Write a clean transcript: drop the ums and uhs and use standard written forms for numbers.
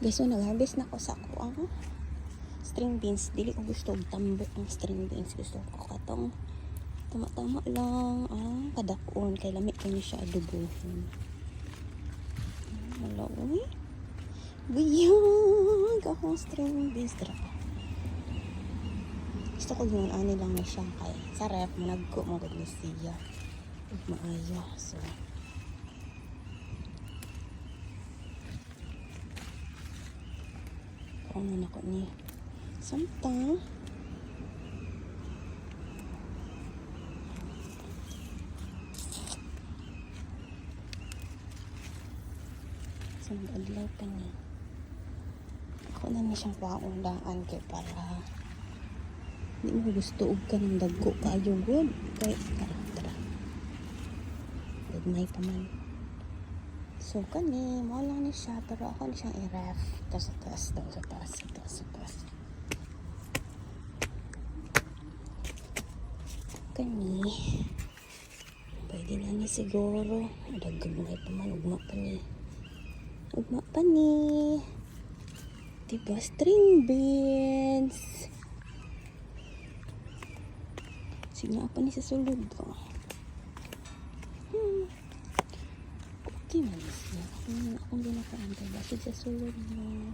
Guys, so nag-harvest na ko sa ako ang string beans. Dili ko gusto og tambok ang string beans. Gusto ko katong tama-tama lang ang kadakon kay lami ko ni siya adubuhin. Wala uy. Biyag akong string beans dra. Gusto ko gawin ani lang ni siya kay sa ref managko mo gud ni siya. Ug maayo so ano ko ni samtang adlaw pa ni ako na ni siyang paundaan kay para hindi mo gusto og kanang dagko kaayo good kay tara gagmay pa man so kani mo lang ni siya pero ako ni siyang i-ref sa taas kani pwede na ni siguro dagmay pa man ugma pa ni diba string beans sige pa ni sa sulod okay man siya akong ginakaantay basig sa sulod mo